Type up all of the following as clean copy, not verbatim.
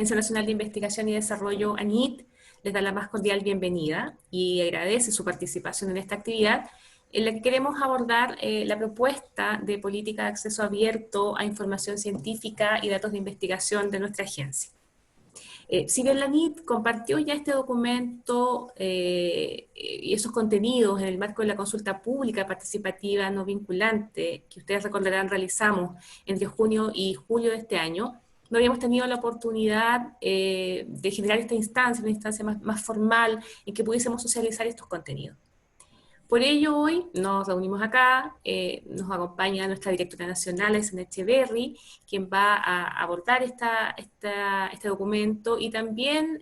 Agencia Nacional de Investigación y Desarrollo, ANIT, les da la más cordial bienvenida y agradece su participación en esta actividad en la que queremos abordar la propuesta de política de acceso abierto a información científica y datos de investigación de nuestra agencia. Si bien la ANIT compartió ya este documento y esos contenidos en el marco de la consulta pública participativa no vinculante, que ustedes recordarán realizamos entre junio y julio de este año, no habíamos tenido la oportunidad de generar esta instancia, una instancia más formal en que pudiésemos socializar estos contenidos. Por ello, hoy nos reunimos acá, nos acompaña nuestra directora nacional, Aysén Echeverry, quien va a abordar este documento y también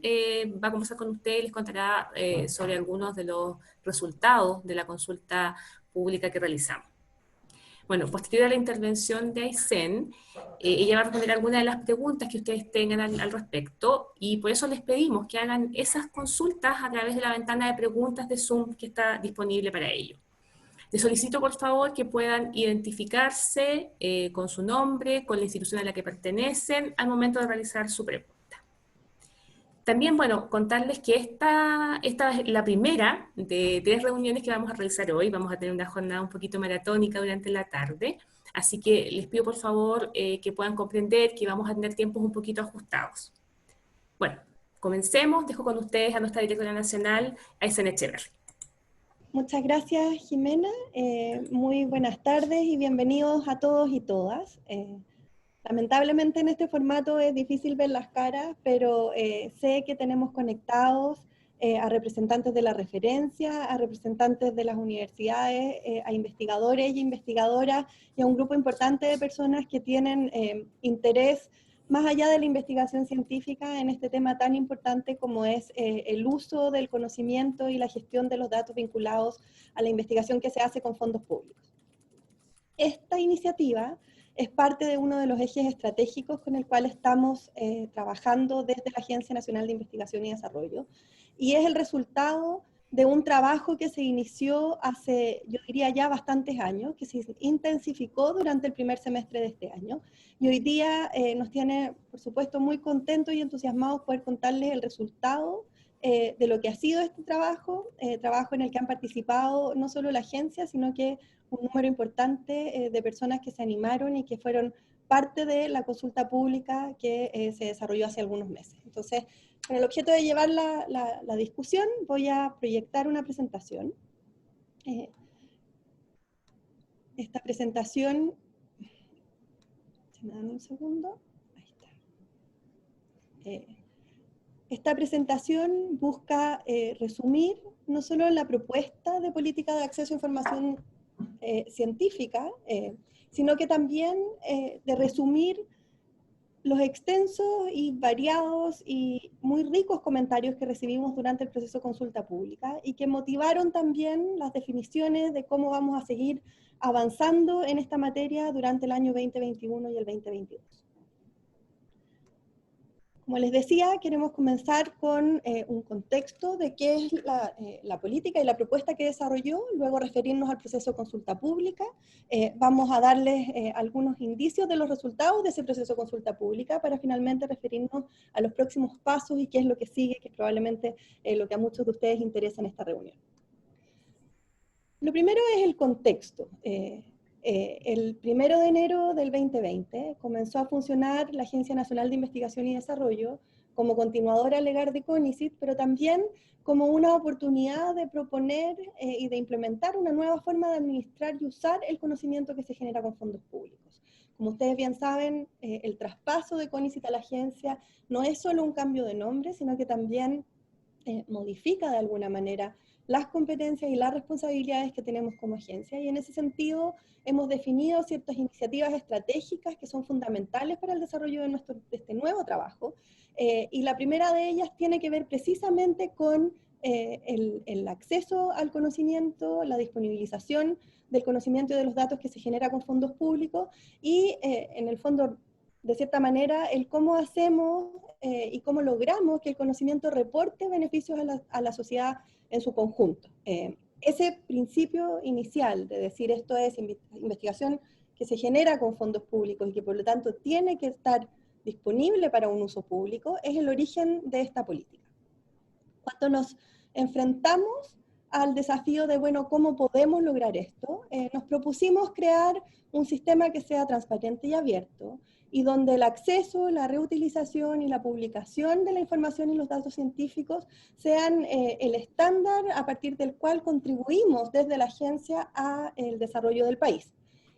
va a conversar con ustedes y les contará sobre algunos de los resultados de la consulta pública que realizamos. Bueno, posterior a la intervención de Aysén, ella va a responder algunas de las preguntas que ustedes tengan al respecto y por eso les pedimos que hagan esas consultas a través de la ventana de preguntas de Zoom que está disponible para ello. Les solicito por favor que puedan identificarse con su nombre, con la institución a la que pertenecen al momento de realizar su pregunta. También, bueno, contarles que esta es la primera de 3 reuniones que vamos a realizar hoy. Vamos a tener una jornada un poquito maratónica durante la tarde, así que les pido por favor que puedan comprender que vamos a tener tiempos un poquito ajustados. Bueno, comencemos. Dejo con ustedes a nuestra directora nacional, Aysén Echeverry. Muchas gracias, Jimena. Muy buenas tardes y bienvenidos a todos y todas. Lamentablemente en este formato es difícil ver las caras, pero sé que tenemos conectados a representantes de la referencia, a representantes de las universidades, a investigadores y investigadoras y a un grupo importante de personas que tienen interés más allá de la investigación científica en este tema tan importante como es el uso del conocimiento y la gestión de los datos vinculados a la investigación que se hace con fondos públicos. Esta iniciativa es parte de uno de los ejes estratégicos con el cual estamos trabajando desde la Agencia Nacional de Investigación y Desarrollo, y es el resultado de un trabajo que se inició hace, yo diría ya bastantes años, que se intensificó durante el primer semestre de este año, y hoy día nos tiene, por supuesto, muy contentos y entusiasmados poder contarles el resultado de lo que ha sido este trabajo, trabajo en el que han participado no solo la agencia, sino que un número importante de personas que se animaron y que fueron parte de la consulta pública que se desarrolló hace algunos meses. Entonces, con el objeto de llevar la discusión, voy a proyectar una presentación. Esta presentación, si me dan un segundo, ahí está. Esta presentación busca resumir no solo la propuesta de política de acceso a información científica, sino que también de resumir los extensos y variados y muy ricos comentarios que recibimos durante el proceso de consulta pública y que motivaron también las definiciones de cómo vamos a seguir avanzando en esta materia durante el año 2021 y el 2022. Como les decía, queremos comenzar con un contexto de qué es la política y la propuesta que desarrolló, luego referirnos al proceso de consulta pública. Vamos a darles algunos indicios de los resultados de ese proceso de consulta pública para finalmente referirnos a los próximos pasos y qué es lo que sigue, que es probablemente lo que a muchos de ustedes interesa en esta reunión. Lo primero es el contexto. El 1 de enero del 2020 comenzó a funcionar la Agencia Nacional de Investigación y Desarrollo como continuadora legal de CONICIT, pero también como una oportunidad de proponer y de implementar una nueva forma de administrar y usar el conocimiento que se genera con fondos públicos. Como ustedes bien saben, el traspaso de CONICIT a la agencia no es solo un cambio de nombre, sino que también modifica de alguna manera las competencias y las responsabilidades que tenemos como agencia, y en ese sentido hemos definido ciertas iniciativas estratégicas que son fundamentales para el desarrollo de este nuevo trabajo, y la primera de ellas tiene que ver precisamente con el acceso al conocimiento, la disponibilización del conocimiento y de los datos que se genera con fondos públicos, y en el fondo, de cierta manera, el cómo hacemos y cómo logramos que el conocimiento reporte beneficios a la sociedad en su conjunto. Ese principio inicial de decir esto es investigación que se genera con fondos públicos y que por lo tanto tiene que estar disponible para un uso público, es el origen de esta política. Cuando nos enfrentamos al desafío de, bueno, ¿cómo podemos lograr esto? Nos propusimos crear un sistema que sea transparente y abierto, y donde el acceso, la reutilización y la publicación de la información y los datos científicos sean el estándar a partir del cual contribuimos desde la agencia al desarrollo del país.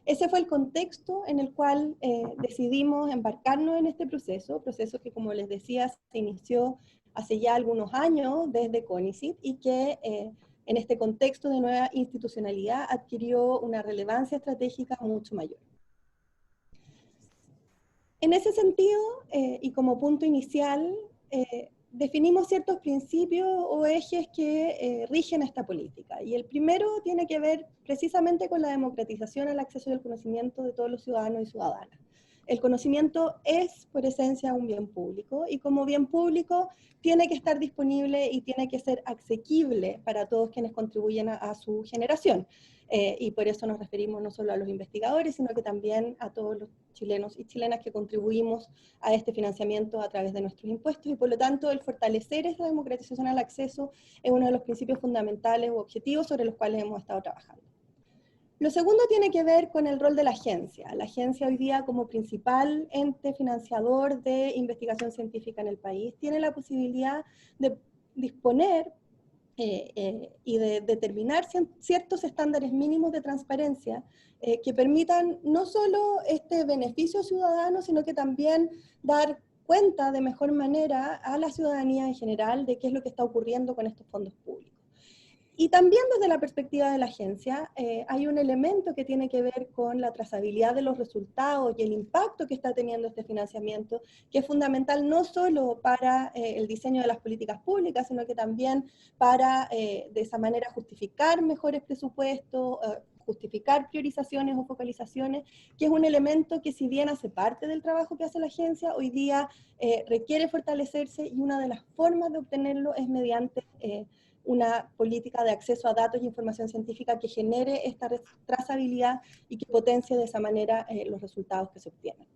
Ese fue el contexto en el cual decidimos embarcarnos en este proceso que, como les decía, se inició hace ya algunos años desde CONICYT y que en este contexto de nueva institucionalidad adquirió una relevancia estratégica mucho mayor. En ese sentido, y como punto inicial, definimos ciertos principios o ejes que rigen esta política. Y el primero tiene que ver precisamente con la democratización al acceso al conocimiento de todos los ciudadanos y ciudadanas. El conocimiento es, por esencia, un bien público, y como bien público tiene que estar disponible y tiene que ser asequible para todos quienes contribuyen a su generación. Y por eso nos referimos no solo a los investigadores, sino que también a todos los chilenos y chilenas que contribuimos a este financiamiento a través de nuestros impuestos, y por lo tanto el fortalecer esta democratización al acceso es uno de los principios fundamentales u objetivos sobre los cuales hemos estado trabajando. Lo segundo tiene que ver con el rol de la agencia. La agencia hoy día, como principal ente financiador de investigación científica en el país, tiene la posibilidad de disponer y de determinar ciertos estándares mínimos de transparencia que permitan no solo este beneficio ciudadano, sino que también dar cuenta de mejor manera a la ciudadanía en general de qué es lo que está ocurriendo con estos fondos públicos. Y también desde la perspectiva de la agencia, hay un elemento que tiene que ver con la trazabilidad de los resultados y el impacto que está teniendo este financiamiento, que es fundamental no solo para el diseño de las políticas públicas, sino que también para, de esa manera, justificar mejores presupuestos, justificar priorizaciones o focalizaciones, que es un elemento que, si bien hace parte del trabajo que hace la agencia, hoy día requiere fortalecerse, y una de las formas de obtenerlo es mediante una política de acceso a datos y información científica que genere esta trazabilidad y que potencie de esa manera los resultados que se obtienen.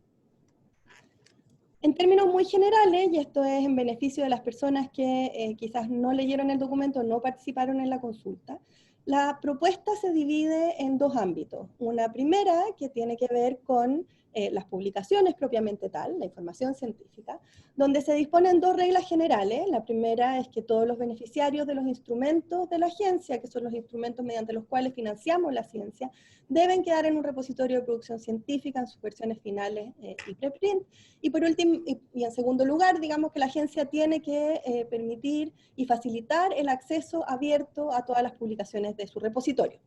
En términos muy generales, y esto es en beneficio de las personas que quizás no leyeron el documento, no participaron en la consulta, la propuesta se divide en dos ámbitos. Una primera que tiene que ver con las publicaciones propiamente tal, la información científica, donde se disponen dos reglas generales. La primera es que todos los beneficiarios de los instrumentos de la agencia, que son los instrumentos mediante los cuales financiamos la ciencia, deben quedar en un repositorio de producción científica en sus versiones finales y preprint. Y por último, y en segundo lugar, digamos que la agencia tiene que permitir y facilitar el acceso abierto a todas las publicaciones de su repositorio.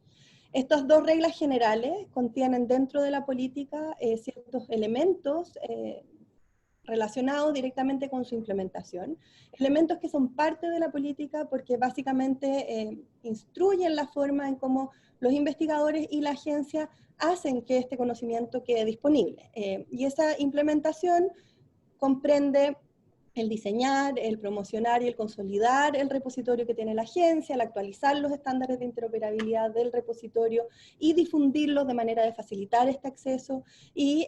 Estas dos reglas generales contienen dentro de la política ciertos elementos relacionados directamente con su implementación, elementos que son parte de la política porque básicamente instruyen la forma en cómo los investigadores y la agencia hacen que este conocimiento quede disponible. Y esa implementación comprende el diseñar, el promocionar y el consolidar el repositorio que tiene la agencia, el actualizar los estándares de interoperabilidad del repositorio y difundirlos de manera de facilitar este acceso, y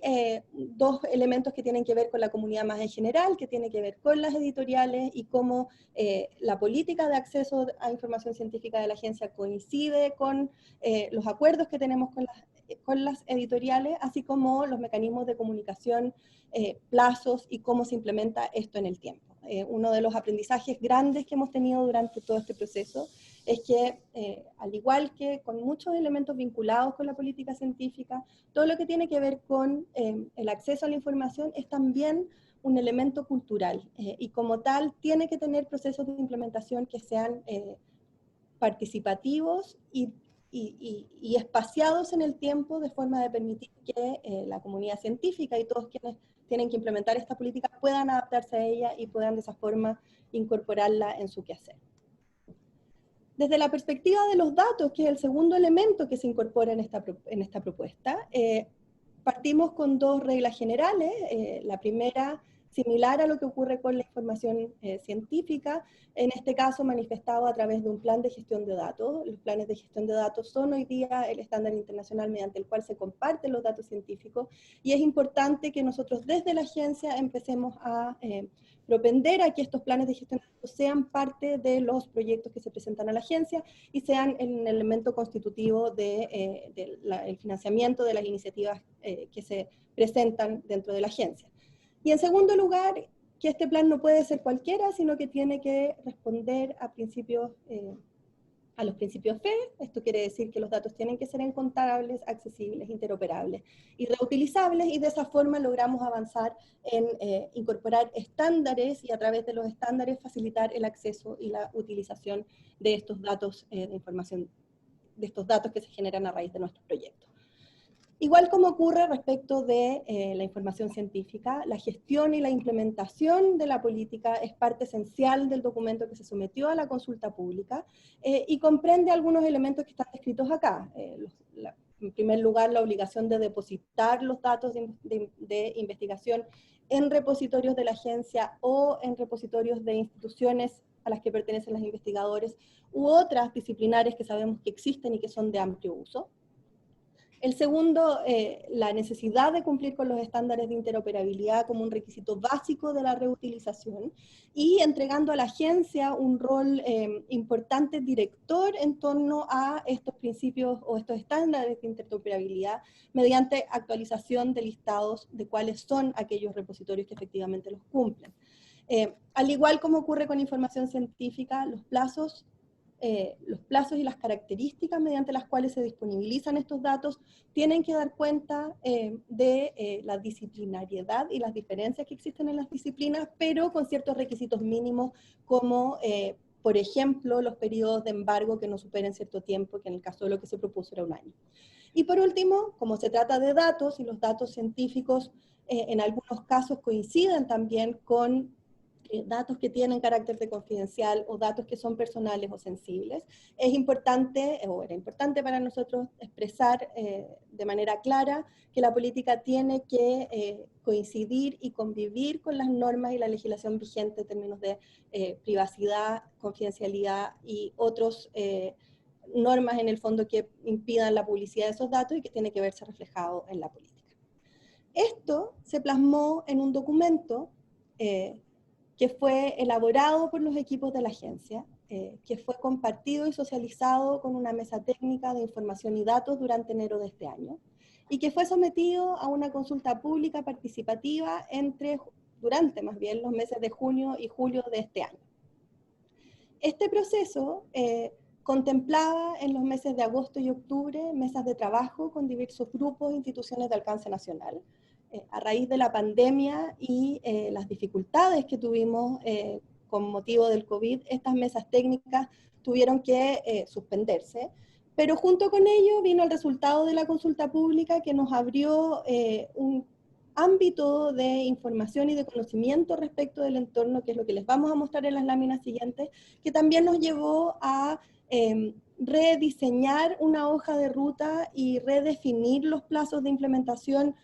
dos elementos que tienen que ver con la comunidad más en general, que tiene que ver con las editoriales y cómo la política de acceso a información científica de la agencia coincide con los acuerdos que tenemos con las editoriales, así como los mecanismos de comunicación, plazos y cómo se implementa esto en el tiempo. Uno de los aprendizajes grandes que hemos tenido durante todo este proceso es que, al igual que con muchos elementos vinculados con la política científica, todo lo que tiene que ver con el acceso a la información es también un elemento cultural, y como tal tiene que tener procesos de implementación que sean participativos y espaciados en el tiempo, de forma de permitir que la comunidad científica y todos quienes tienen que implementar esta política puedan adaptarse a ella y puedan de esa forma incorporarla en su quehacer. Desde la perspectiva de los datos, que es el segundo elemento que se incorpora en esta propuesta, partimos con dos reglas generales. La primera similar a lo que ocurre con la información científica, en este caso manifestado a través de un plan de gestión de datos. Los planes de gestión de datos son hoy día el estándar internacional mediante el cual se comparten los datos científicos, y es importante que nosotros desde la agencia empecemos a propender a que estos planes de gestión de datos sean parte de los proyectos que se presentan a la agencia y sean un elemento constitutivo del financiamiento de las iniciativas que se presentan dentro de la agencia. Y en segundo lugar, que este plan no puede ser cualquiera, sino que tiene que responder a los principios FE. Esto quiere decir que los datos tienen que ser encontrables, accesibles, interoperables y reutilizables, y de esa forma logramos avanzar en incorporar estándares y a través de los estándares facilitar el acceso y la utilización de estos datos de información, de estos datos que se generan a raíz de nuestros proyectos. Igual como ocurre respecto de la información científica, la gestión y la implementación de la política es parte esencial del documento que se sometió a la consulta pública y comprende algunos elementos que están descritos acá. En primer lugar, la obligación de depositar los datos de investigación en repositorios de la agencia o en repositorios de instituciones a las que pertenecen los investigadores u otras disciplinares que sabemos que existen y que son de amplio uso. El segundo, la necesidad de cumplir con los estándares de interoperabilidad como un requisito básico de la reutilización y entregando a la agencia un rol importante director en torno a estos principios o estos estándares de interoperabilidad mediante actualización de listados de cuáles son aquellos repositorios que efectivamente los cumplen. Al igual como ocurre con información científica, los plazos y las características mediante las cuales se disponibilizan estos datos tienen que dar cuenta de la disciplinariedad y las diferencias que existen en las disciplinas, pero con ciertos requisitos mínimos como, por ejemplo, los periodos de embargo que no superen cierto tiempo, que en el caso de lo que se propuso era 1 año. Y por último, como se trata de datos y los datos científicos en algunos casos coinciden también con datos que tienen carácter de confidencial o datos que son personales o sensibles, es importante, o era importante para nosotros expresar de manera clara que la política tiene que coincidir y convivir con las normas y la legislación vigente en términos de privacidad, confidencialidad y otros normas en el fondo que impidan la publicidad de esos datos y que tiene que verse reflejado en la política. Esto se plasmó en un documento que fue elaborado por los equipos de la agencia, que fue compartido y socializado con una mesa técnica de información y datos durante enero de este año, y que fue sometido a una consulta pública participativa durante los meses de junio y julio de este año. Este proceso contemplaba en los meses de agosto y octubre mesas de trabajo con diversos grupos e instituciones de alcance nacional. A raíz de la pandemia y las dificultades que tuvimos con motivo del COVID, estas mesas técnicas tuvieron que suspenderse, pero junto con ello vino el resultado de la consulta pública que nos abrió un ámbito de información y de conocimiento respecto del entorno, que es lo que les vamos a mostrar en las láminas siguientes, que también nos llevó a rediseñar una hoja de ruta y redefinir los plazos de implementación,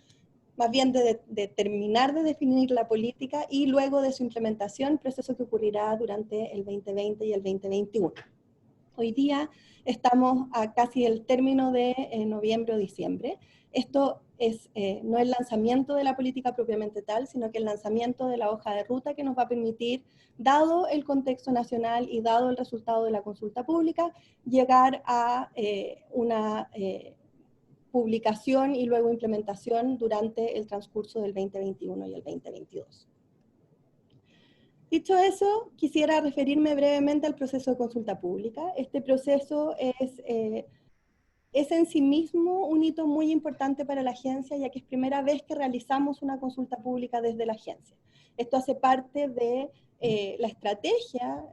más bien de terminar de definir la política y luego de su implementación, proceso que ocurrirá durante el 2020 y el 2021. Hoy día estamos a casi el término de noviembre o diciembre. Esto es no el lanzamiento de la política propiamente tal, sino que el lanzamiento de la hoja de ruta que nos va a permitir, dado el contexto nacional y dado el resultado de la consulta pública, llegar a una publicación y luego implementación durante el transcurso del 2021 y el 2022. Dicho eso, quisiera referirme brevemente al proceso de consulta pública. Este proceso es en sí mismo un hito muy importante para la agencia, ya que es primera vez que realizamos una consulta pública desde la agencia. Esto hace parte de la estrategia,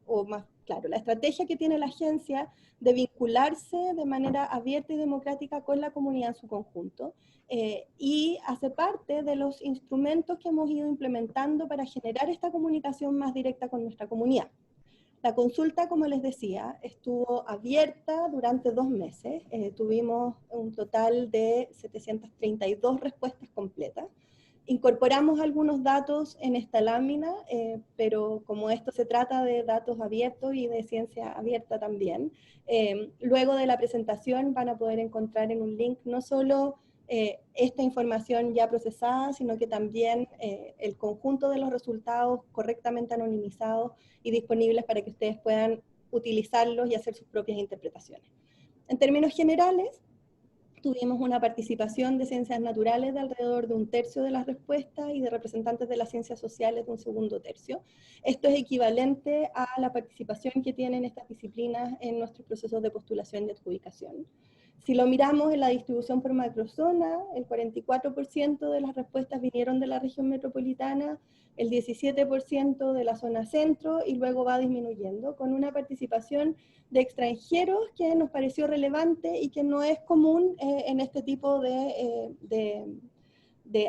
o más claro, la estrategia que tiene la agencia de vincularse de manera abierta y democrática con la comunidad en su conjunto, y hace parte de los instrumentos que hemos ido implementando para generar esta comunicación más directa con nuestra comunidad. La consulta, como les decía, estuvo abierta durante 2 meses. Tuvimos un total de 732 respuestas completas. Incorporamos algunos datos en esta lámina, pero como esto se trata de datos abiertos y de ciencia abierta también, luego de la presentación van a poder encontrar en un link no solo esta información ya procesada, sino que también el conjunto de los resultados correctamente anonimizados y disponibles para que ustedes puedan utilizarlos y hacer sus propias interpretaciones. En términos generales, tuvimos una participación de ciencias naturales de alrededor de 1/3 de las respuestas y de representantes de las ciencias sociales de 1/2. Esto es equivalente a la participación que tienen estas disciplinas en nuestros procesos de postulación y adjudicación. Si lo miramos en la distribución por macrozona, el 44% de las respuestas vinieron de la región metropolitana, el 17% de la zona centro, y luego va disminuyendo, con una participación de extranjeros que nos pareció relevante y que no es común en este tipo de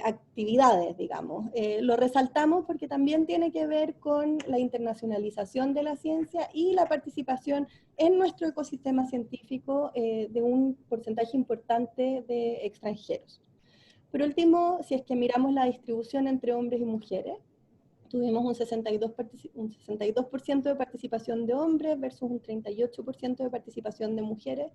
actividades, digamos. Lo resaltamos porque también tiene que ver con la internacionalización de la ciencia y la participación en nuestro ecosistema científico de un porcentaje importante de extranjeros. Por último, si es que miramos la distribución entre hombres y mujeres, tuvimos un 62% de participación de hombres versus un 38% de participación de mujeres.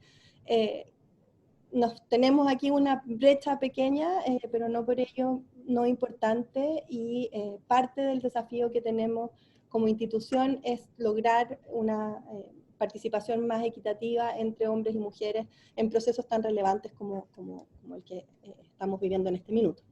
Tenemos aquí una brecha pequeña, pero no por ello no importante, y parte del desafío que tenemos como institución es lograr una participación más equitativa entre hombres y mujeres en procesos tan relevantes como el que estamos viviendo en este minuto.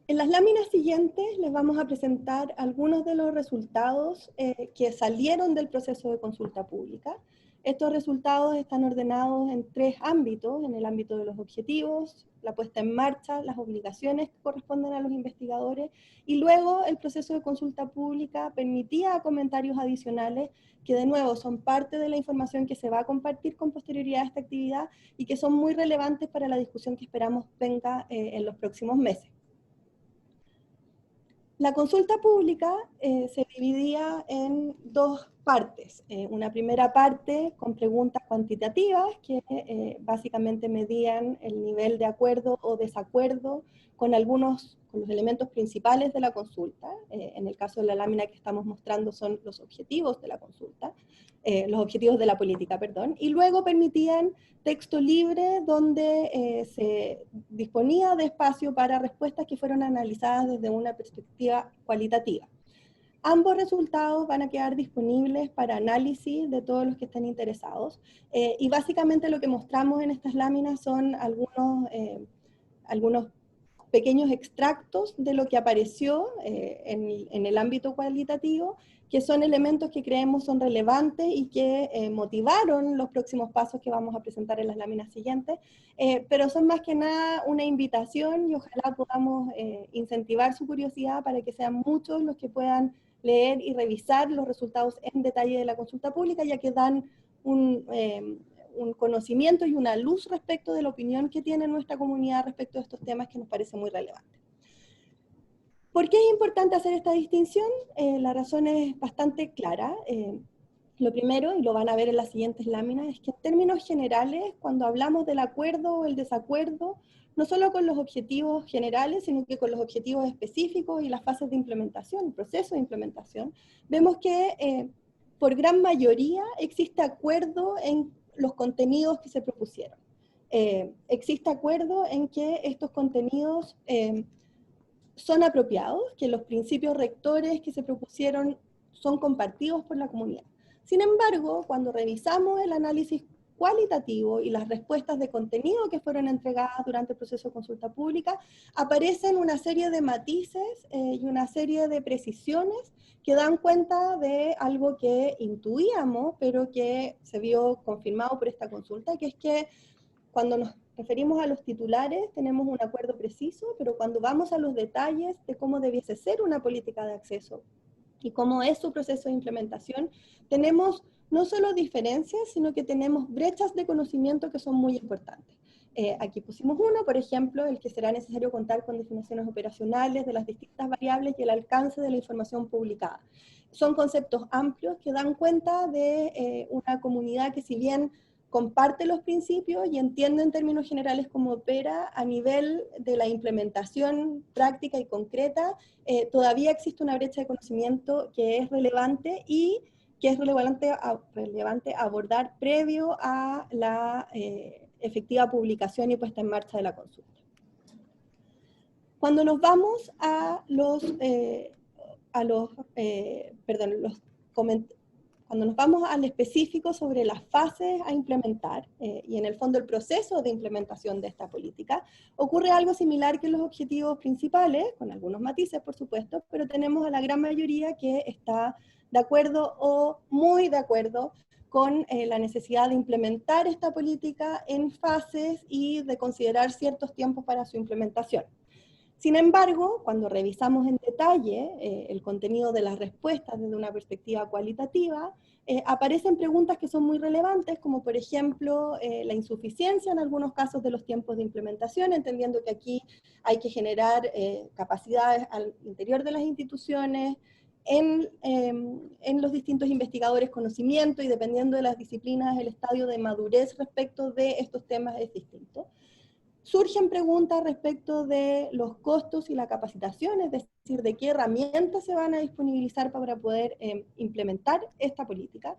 En las láminas siguientes les vamos a presentar algunos de los resultados que salieron del proceso de consulta pública. Estos resultados están ordenados en 3 ámbitos: en el ámbito de los objetivos, la puesta en marcha, las obligaciones que corresponden a los investigadores, y luego el proceso de consulta pública permitía comentarios adicionales que de nuevo son parte de la información que se va a compartir con posterioridad a esta actividad y que son muy relevantes para la discusión que esperamos venga en los próximos meses. La consulta pública se dividía en 2 partes. Una primera parte con preguntas cuantitativas que básicamente medían el nivel de acuerdo o desacuerdo con los elementos principales de la consulta. En el caso de la lámina que estamos mostrando son los objetivos de la consulta, los objetivos de la política, perdón, y luego permitían texto libre donde se disponía de espacio para respuestas que fueron analizadas desde una perspectiva cualitativa. Ambos resultados van a quedar disponibles para análisis de todos los que estén interesados, y básicamente lo que mostramos en estas láminas son algunos pequeños extractos de lo que apareció en el ámbito cualitativo, que son elementos que creemos son relevantes y que motivaron los próximos pasos que vamos a presentar en las láminas siguientes, pero son más que nada una invitación y ojalá podamos incentivar su curiosidad para que sean muchos los que puedan leer y revisar los resultados en detalle de la consulta pública, ya que dan un conocimiento y una luz respecto de la opinión que tiene nuestra comunidad respecto de estos temas que nos parece muy relevante. ¿Por qué es importante hacer esta distinción? La razón es bastante clara. Lo primero, y lo van a ver en las siguientes láminas, es que en términos generales, cuando hablamos del acuerdo o el desacuerdo, no solo con los objetivos generales, sino que con los objetivos específicos y las fases de implementación, el proceso de implementación, vemos que por gran mayoría existe acuerdo en los contenidos que se propusieron. Existe acuerdo en que estos contenidos son apropiados, que los principios rectores que se propusieron son compartidos por la comunidad. Sin embargo, cuando revisamos el análisis cualitativo y las respuestas de contenido que fueron entregadas durante el proceso de consulta pública, aparecen una serie de matices y una serie de precisiones que dan cuenta de algo que intuíamos, pero que se vio confirmado por esta consulta, que es que cuando nos referimos a los titulares tenemos un acuerdo preciso, pero cuando vamos a los detalles de cómo debiese ser una política de acceso y cómo es su proceso de implementación, tenemos no solo diferencias, sino que tenemos brechas de conocimiento que son muy importantes. Aquí pusimos uno, por ejemplo, el que será necesario contar con definiciones operacionales de las distintas variables y el alcance de la información publicada. Son conceptos amplios que dan cuenta de una comunidad que, si bien comparte los principios y entiende en términos generales cómo opera. A nivel de la implementación práctica y concreta, todavía existe una brecha de conocimiento que es relevante y que es relevante abordar previo a la efectiva publicación y puesta en marcha de la consulta. Cuando nos vamos a cuando nos vamos al específico sobre las fases a implementar y en el fondo el proceso de implementación de esta política, ocurre algo similar que en los objetivos principales, con algunos matices por supuesto, pero tenemos a la gran mayoría que está de acuerdo o muy de acuerdo con la necesidad de implementar esta política en fases y de considerar ciertos tiempos para su implementación. Sin embargo, cuando revisamos en detalle el contenido de las respuestas desde una perspectiva cualitativa, aparecen preguntas que son muy relevantes, como por ejemplo la insuficiencia en algunos casos de los tiempos de implementación, entendiendo que aquí hay que generar capacidades al interior de las instituciones, en los distintos investigadores conocimiento, y dependiendo de las disciplinas, el estadio de madurez respecto de estos temas es distinto. Surgen preguntas respecto de los costos y la capacitación, es decir, de qué herramientas se van a disponibilizar para poder implementar esta política.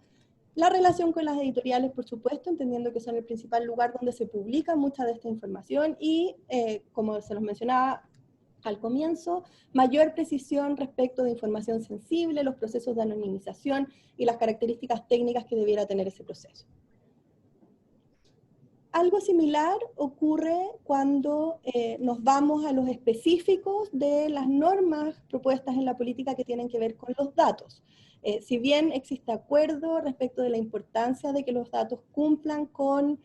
La relación con las editoriales, por supuesto, entendiendo que son el principal lugar donde se publica mucha de esta información y, como se nos mencionaba al comienzo, mayor precisión respecto de información sensible, los procesos de anonimización y las características técnicas que debiera tener ese proceso. Algo similar ocurre cuando nos vamos a los específicos de las normas propuestas en la política que tienen que ver con los datos. Si bien existe acuerdo respecto de la importancia de que los datos cumplan con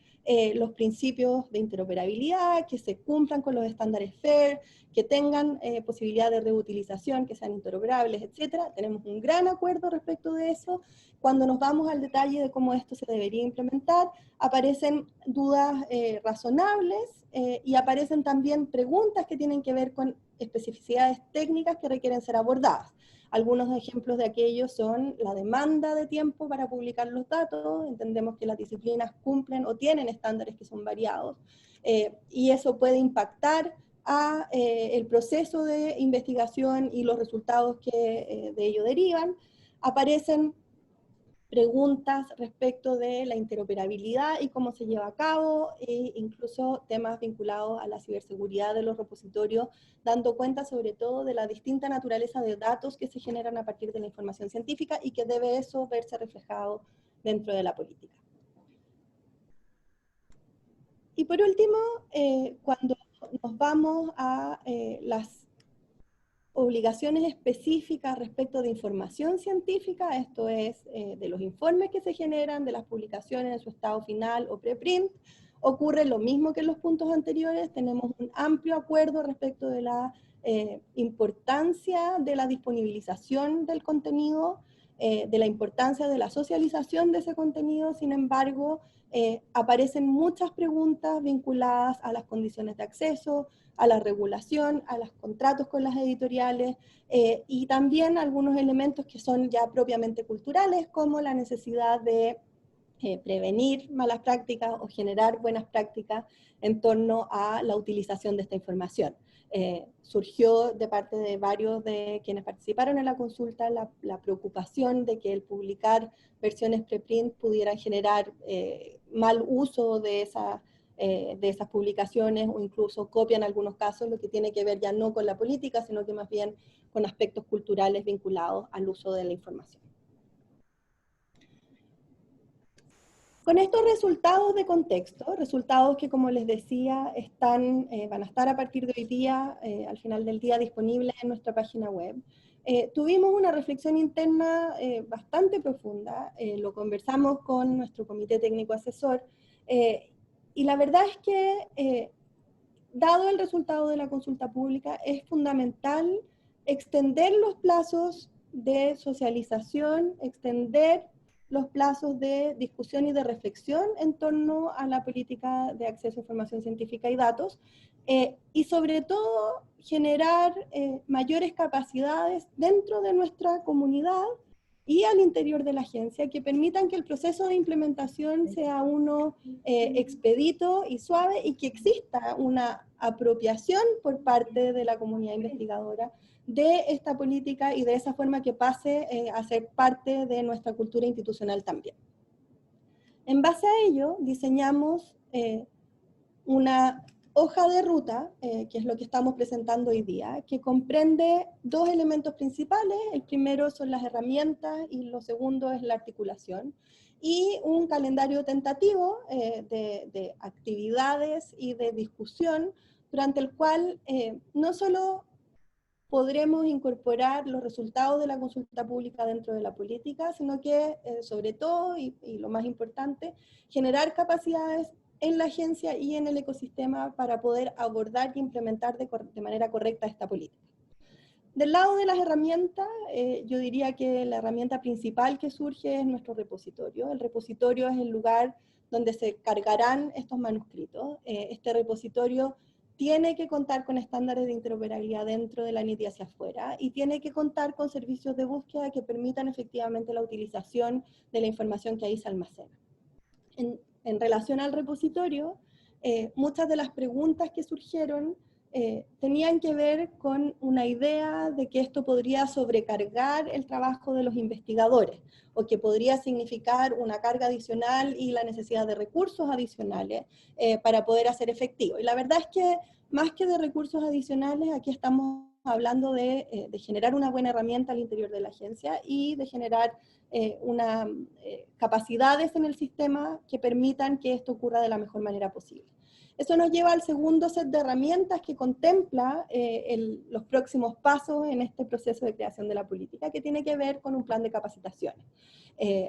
los principios de interoperabilidad, que se cumplan con los estándares FAIR, que tengan posibilidad de reutilización, que sean interoperables, etc. Tenemos un gran acuerdo respecto de eso. Cuando nos vamos al detalle de cómo esto se debería implementar, aparecen dudas razonables y aparecen también preguntas que tienen que ver con especificidades técnicas que requieren ser abordadas. Algunos ejemplos de aquellos son la demanda de tiempo para publicar los datos. Entendemos que las disciplinas cumplen o tienen estándares que son variados y eso puede impactar a el proceso de investigación y los resultados que de ello derivan. Aparecen preguntas respecto de la interoperabilidad y cómo se lleva a cabo, e incluso temas vinculados a la ciberseguridad de los repositorios, dando cuenta sobre todo de la distinta naturaleza de datos que se generan a partir de la información científica y que debe eso verse reflejado dentro de la política. Y por último, cuando nos vamos a las obligaciones específicas respecto de información científica, esto es, de los informes que se generan, de las publicaciones en su estado final o preprint, ocurre lo mismo que en los puntos anteriores. Tenemos un amplio acuerdo respecto de la importancia de la disponibilización del contenido, de la importancia de la socialización de ese contenido. Sin embargo, aparecen muchas preguntas vinculadas a las condiciones de acceso, a la regulación, a los contratos con las editoriales y también algunos elementos que son ya propiamente culturales, como la necesidad de prevenir malas prácticas o generar buenas prácticas en torno a la utilización de esta información. Surgió de parte de varios de quienes participaron en la consulta la preocupación de que el publicar versiones preprint pudieran generar mal uso de esas publicaciones o incluso copia en algunos casos, lo que tiene que ver ya no con la política, sino que más bien con aspectos culturales vinculados al uso de la información. Con estos resultados de contexto, resultados que, como les decía, van a estar a partir de hoy día, al final del día, disponibles en nuestra página web, tuvimos una reflexión interna bastante profunda, lo conversamos con nuestro comité técnico asesor, y la verdad es que, dado el resultado de la consulta pública, es fundamental extender los plazos de socialización, extender los plazos de discusión y de reflexión en torno a la política de acceso a información científica y datos, y sobre todo generar mayores capacidades dentro de nuestra comunidad y al interior de la agencia que permitan que el proceso de implementación sea uno expedito y suave y que exista una apropiación por parte de la comunidad investigadora de esta política y de esa forma que pase a ser parte de nuestra cultura institucional también. En base a ello, diseñamos una hoja de ruta, que es lo que estamos presentando hoy día, que comprende dos elementos principales. El primero son las herramientas y lo segundo es la articulación. Y un calendario tentativo de actividades y de discusión durante el cual no solo podremos incorporar los resultados de la consulta pública dentro de la política, sino que, sobre todo, y lo más importante, generar capacidades en la agencia y en el ecosistema para poder abordar y implementar de manera correcta esta política. Del lado de las herramientas, yo diría que la herramienta principal que surge es nuestro repositorio. El repositorio es el lugar donde se cargarán estos manuscritos. Este repositorio tiene que contar con estándares de interoperabilidad dentro de la NIT y hacia afuera, y tiene que contar con servicios de búsqueda que permitan efectivamente la utilización de la información que ahí se almacena. En relación al repositorio, muchas de las preguntas que surgieron tenían que ver con una idea de que esto podría sobrecargar el trabajo de los investigadores, o que podría significar una carga adicional y la necesidad de recursos adicionales para poder hacer efectivo. Y la verdad es que más que de recursos adicionales, aquí estamos hablando de generar una buena herramienta al interior de la agencia y de generar capacidades en el sistema que permitan que esto ocurra de la mejor manera posible. Eso nos lleva al segundo set de herramientas que contempla los próximos pasos en este proceso de creación de la política, que tiene que ver con un plan de capacitaciones.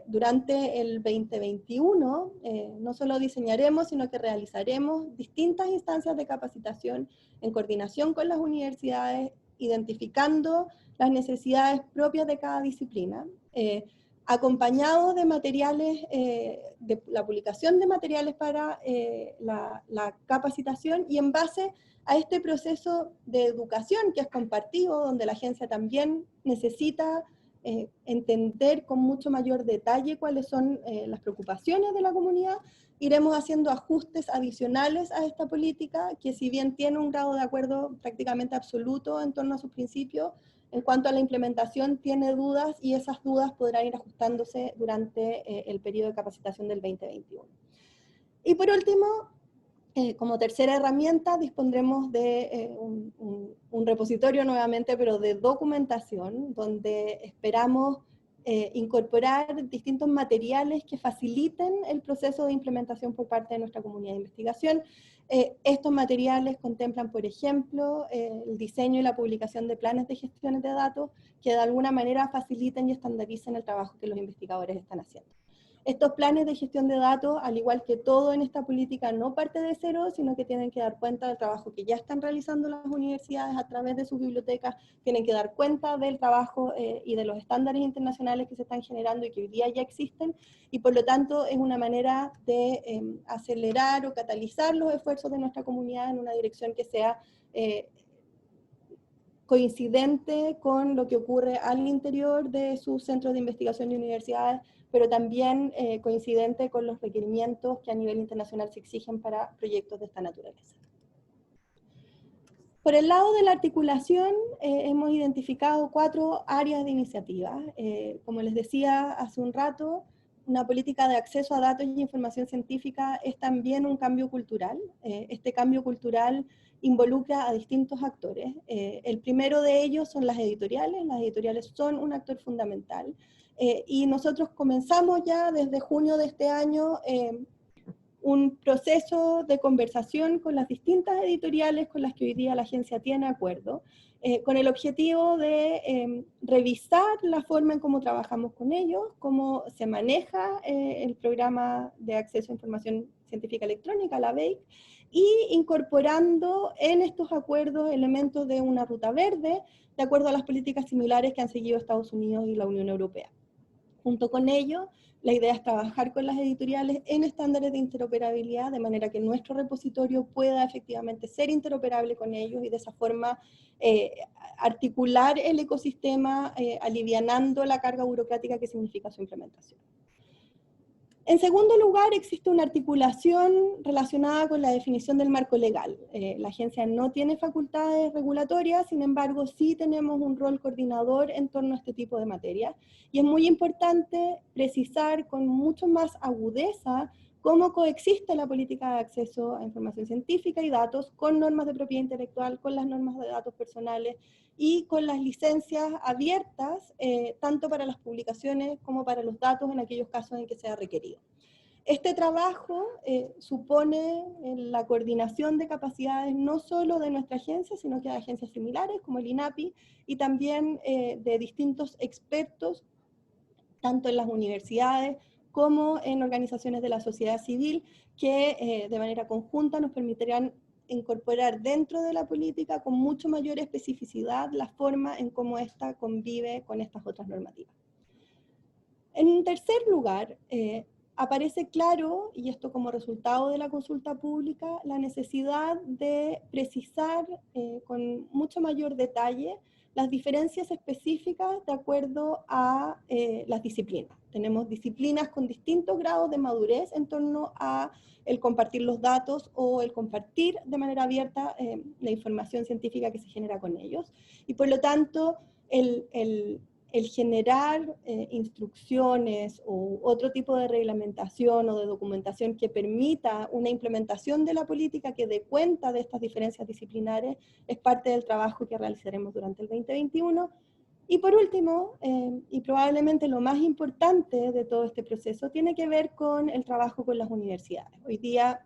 Durante el 2021, no solo diseñaremos, sino que realizaremos distintas instancias de capacitación en coordinación con las universidades, identificando las necesidades propias de cada disciplina, acompañado de materiales, de la publicación de materiales para la capacitación, y en base a este proceso de educación que es compartido, donde la agencia también necesita entender con mucho mayor detalle cuáles son las preocupaciones de la comunidad, iremos haciendo ajustes adicionales a esta política, que si bien tiene un grado de acuerdo prácticamente absoluto en torno a sus principios, en cuanto a la implementación tiene dudas, y esas dudas podrán ir ajustándose durante el periodo de capacitación del 2021. Y por último, como tercera herramienta, dispondremos de un repositorio nuevamente, pero de documentación, donde esperamos incorporar distintos materiales que faciliten el proceso de implementación por parte de nuestra comunidad de investigación. Estos materiales contemplan, por ejemplo, el diseño y la publicación de planes de gestión de datos que de alguna manera faciliten y estandaricen el trabajo que los investigadores están haciendo. Estos planes de gestión de datos, al igual que todo en esta política, no parte de cero, sino que tienen que dar cuenta del trabajo que ya están realizando las universidades a través de sus bibliotecas, tienen que dar cuenta del trabajo y de los estándares internacionales que se están generando y que hoy día ya existen, y por lo tanto es una manera de acelerar o catalizar los esfuerzos de nuestra comunidad en una dirección que sea coincidente con lo que ocurre al interior de sus centros de investigación y universidades, pero también coincidente con los requerimientos que a nivel internacional se exigen para proyectos de esta naturaleza. Por el lado de la articulación, hemos identificado 4 áreas de iniciativa. Como les decía hace un rato, una política de acceso a datos y información científica es también un cambio cultural. Este cambio cultural involucra a distintos actores. El primero de ellos son las editoriales son un actor fundamental. Y nosotros comenzamos ya desde junio de este año un proceso de conversación con las distintas editoriales con las que hoy día la agencia tiene acuerdo, con el objetivo de revisar la forma en cómo trabajamos con ellos, cómo se maneja el programa de acceso a información científica electrónica, la BEIC, y incorporando en estos acuerdos elementos de una ruta verde, de acuerdo a las políticas similares que han seguido Estados Unidos y la Unión Europea. Junto con ello, la idea es trabajar con las editoriales en estándares de interoperabilidad, de manera que nuestro repositorio pueda efectivamente ser interoperable con ellos y de esa forma articular el ecosistema, alivianando la carga burocrática que significa su implementación. En segundo lugar, existe una articulación relacionada con la definición del marco legal. La agencia no tiene facultades regulatorias, sin embargo, sí tenemos un rol coordinador en torno a este tipo de materia. Y es muy importante precisar con mucho más agudeza cómo coexiste la política de acceso a información científica y datos con normas de propiedad intelectual, con las normas de datos personales y con las licencias abiertas, tanto para las publicaciones como para los datos en aquellos casos en que sea requerido. Este trabajo supone la coordinación de capacidades no solo de nuestra agencia, sino que de agencias similares como el INAPI y también de distintos expertos, tanto en las universidades como en organizaciones de la sociedad civil, que de manera conjunta nos permitirán incorporar dentro de la política con mucho mayor especificidad la forma en cómo ésta convive con estas otras normativas. En tercer lugar, aparece claro, y esto como resultado de la consulta pública, la necesidad de precisar con mucho mayor detalle las diferencias específicas de acuerdo a las disciplinas. Tenemos disciplinas con distintos grados de madurez en torno a el compartir los datos o el compartir de manera abierta la información científica que se genera con ellos. Y por lo tanto, el generar instrucciones o otro tipo de reglamentación o de documentación que permita una implementación de la política que dé cuenta de estas diferencias disciplinares es parte del trabajo que realizaremos durante el 2021. Y por último, y probablemente lo más importante de todo este proceso, tiene que ver con el trabajo con las universidades. Hoy día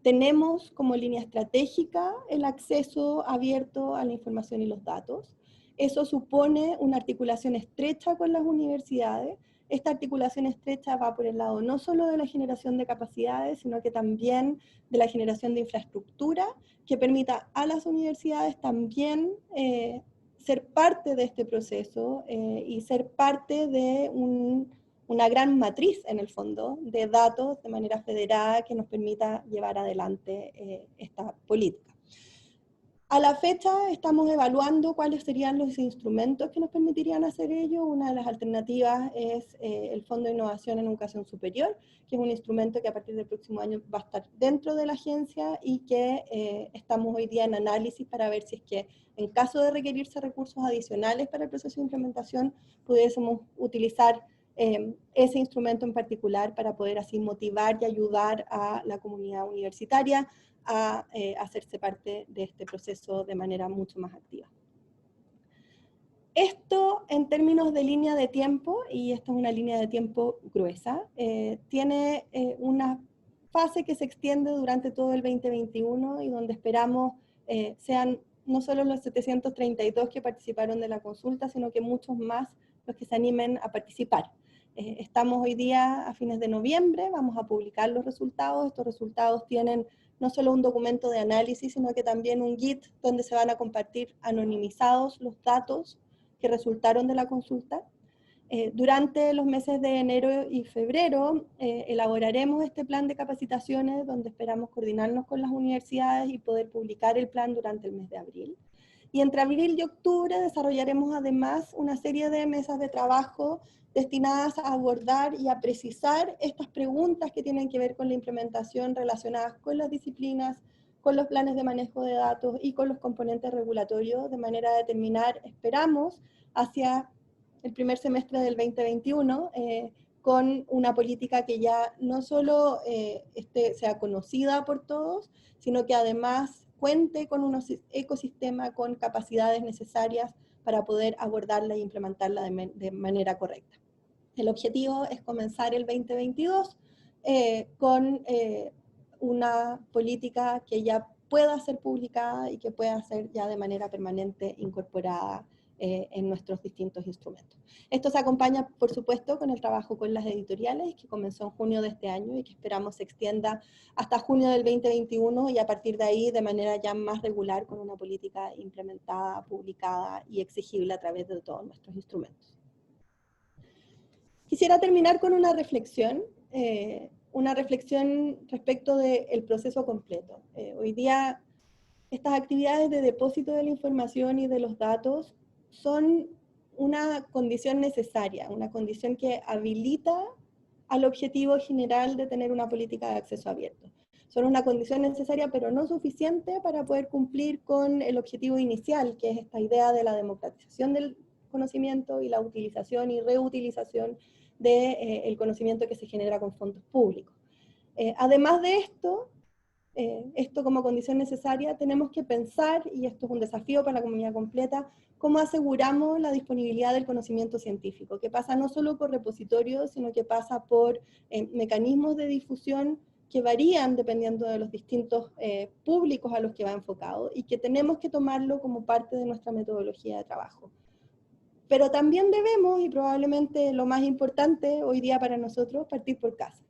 tenemos como línea estratégica el acceso abierto a la información y los datos. Eso supone una articulación estrecha con las universidades. Esta articulación estrecha va por el lado no solo de la generación de capacidades, sino que también de la generación de infraestructura que permita a las universidades también ser parte de este proceso y ser parte de una gran matriz, en el fondo, de datos de manera federada que nos permita llevar adelante esta política. A la fecha estamos evaluando cuáles serían los instrumentos que nos permitirían hacer ello. Una de las alternativas es el Fondo de Innovación en Educación Superior, que es un instrumento que a partir del próximo año va a estar dentro de la agencia y que estamos hoy día en análisis para ver si es que en caso de requerirse recursos adicionales para el proceso de implementación, pudiésemos utilizar ese instrumento en particular para poder así motivar y ayudar a la comunidad universitaria a hacerse parte de este proceso de manera mucho más activa. Esto en términos de línea de tiempo, y esta es una línea de tiempo gruesa, tiene una fase que se extiende durante todo el 2021 y donde esperamos sean no solo los 732 que participaron de la consulta, sino que muchos más los que se animen a participar. Estamos hoy día a fines de noviembre, vamos a publicar los resultados. Estos resultados tienen no solo un documento de análisis, sino que también un Git donde se van a compartir anonimizados los datos que resultaron de la consulta. Durante los meses de enero y febrero elaboraremos este plan de capacitaciones donde esperamos coordinarnos con las universidades y poder publicar el plan durante el mes de abril. Y entre abril y octubre desarrollaremos además una serie de mesas de trabajo destinadas a abordar y a precisar estas preguntas que tienen que ver con la implementación relacionadas con las disciplinas, con los planes de manejo de datos y con los componentes regulatorios, de manera a determinar, esperamos, hacia el primer semestre del 2021, con una política que ya no solo sea conocida por todos, sino que además cuente con un ecosistema con capacidades necesarias para poder abordarla e implementarla de manera correcta. El objetivo es comenzar el 2022 con una política que ya pueda ser publicada y que pueda ser ya de manera permanente incorporada en nuestros distintos instrumentos. Esto se acompaña, por supuesto, con el trabajo con las editoriales, que comenzó en junio de este año y que esperamos se extienda hasta junio del 2021 y a partir de ahí de manera ya más regular con una política implementada, publicada y exigible a través de todos nuestros instrumentos. Quisiera terminar con una reflexión respecto del proceso completo. Hoy día, estas actividades de depósito de la información y de los datos son una condición necesaria, una condición que habilita al objetivo general de tener una política de acceso abierto. Son una condición necesaria, pero no suficiente para poder cumplir con el objetivo inicial, que es esta idea de la democratización del conocimiento y la utilización y reutilización del conocimiento que se genera con fondos públicos. Además de esto como condición necesaria, tenemos que pensar, y esto es un desafío para la comunidad completa, cómo aseguramos la disponibilidad del conocimiento científico, que pasa no solo por repositorios, sino que pasa por mecanismos de difusión que varían dependiendo de los distintos públicos a los que va enfocado, y que tenemos que tomarlo como parte de nuestra metodología de trabajo. Pero también debemos, y probablemente lo más importante hoy día para nosotros, partir por casa.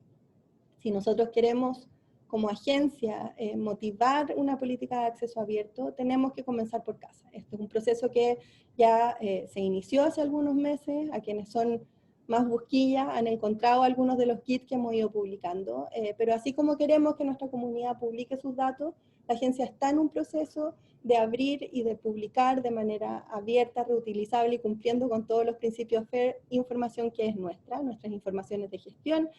Si nosotros queremos, como agencia, motivar una política de acceso abierto, tenemos que comenzar por casa. Este es un proceso que ya se inició hace algunos meses. A quienes son más busquillas han encontrado algunos de los kits que hemos ido publicando, pero así como queremos que nuestra comunidad publique sus datos, la agencia está en un proceso de abrir y de publicar de manera abierta, reutilizable y cumpliendo con todos los principios FAIR, información que es nuestras informaciones de gestión,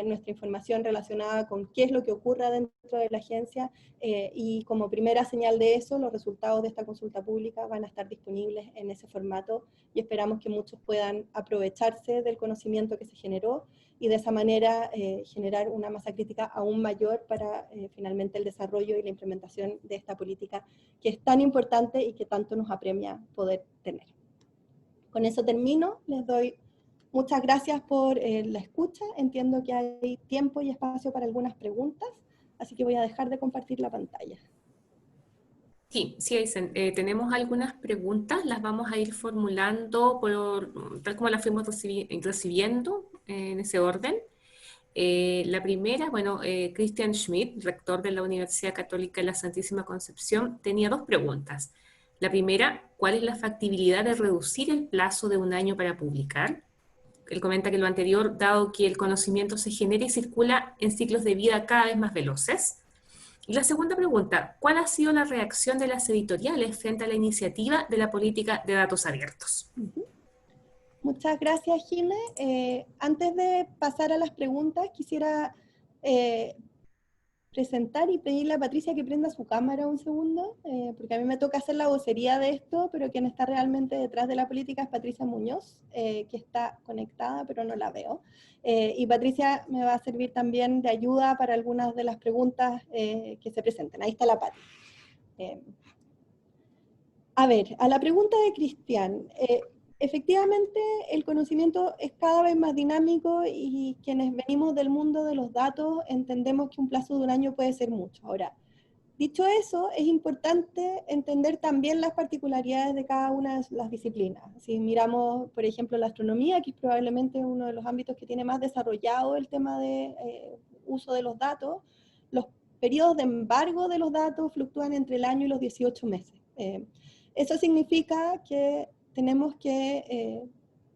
nuestra información relacionada con qué es lo que ocurra dentro de la agencia, y como primera señal de eso, los resultados de esta consulta pública van a estar disponibles en ese formato, y esperamos que muchos puedan aprovecharse del conocimiento que se generó y de esa manera generar una masa crítica aún mayor para finalmente el desarrollo y la implementación de esta política que es tan importante y que tanto nos apremia poder tener. Con eso termino, les doy muchas gracias por la escucha, entiendo que hay tiempo y espacio para algunas preguntas, así que voy a dejar de compartir la pantalla. Sí, sí, Aysén, tenemos algunas preguntas, las vamos a ir formulando tal como las fuimos recibiendo en ese orden. La primera, bueno, Christian Schmidt, rector de la Universidad Católica de la Santísima Concepción, tenía dos preguntas. La primera, ¿cuál es la factibilidad de reducir el plazo de un año para publicar? Él comenta que lo anterior, dado que el conocimiento se genera y circula en ciclos de vida cada vez más veloces. Y la segunda pregunta, ¿cuál ha sido la reacción de las editoriales frente a la iniciativa de la política de datos abiertos? Muchas gracias, Gine. Antes de pasar a las preguntas, quisiera presentar y pedirle a Patricia que prenda su cámara un segundo, porque a mí me toca hacer la vocería de esto, pero quien está realmente detrás de la política es Patricia Muñoz, que está conectada, pero no la veo. Y Patricia me va a servir también de ayuda para algunas de las preguntas que se presenten. Ahí está la Pati. A ver, a la pregunta de Cristian, efectivamente el conocimiento es cada vez más dinámico y quienes venimos del mundo de los datos entendemos que un plazo de un año puede ser mucho. Ahora, dicho eso, es importante entender también las particularidades de cada una de las disciplinas. Si miramos, por ejemplo, la astronomía, que es probablemente uno de los ámbitos que tiene más desarrollado el tema de uso de los datos, los periodos de embargo de los datos fluctúan entre el año y los 18 meses. Eso significa que tenemos que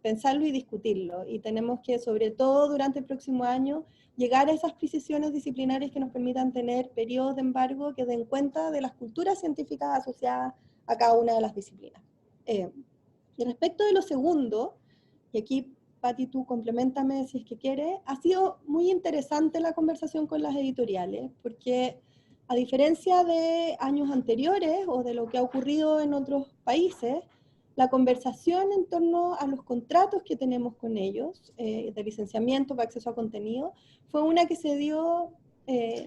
pensarlo y discutirlo, y tenemos que, sobre todo durante el próximo año, llegar a esas precisiones disciplinarias que nos permitan tener periodos de embargo que den cuenta de las culturas científicas asociadas a cada una de las disciplinas. Y respecto de lo segundo, y aquí, Pati, tú complementame si es que quieres, ha sido muy interesante la conversación con las editoriales, porque a diferencia de años anteriores o de lo que ha ocurrido en otros países, la conversación en torno a los contratos que tenemos con ellos, de licenciamiento para acceso a contenido, fue una que se dio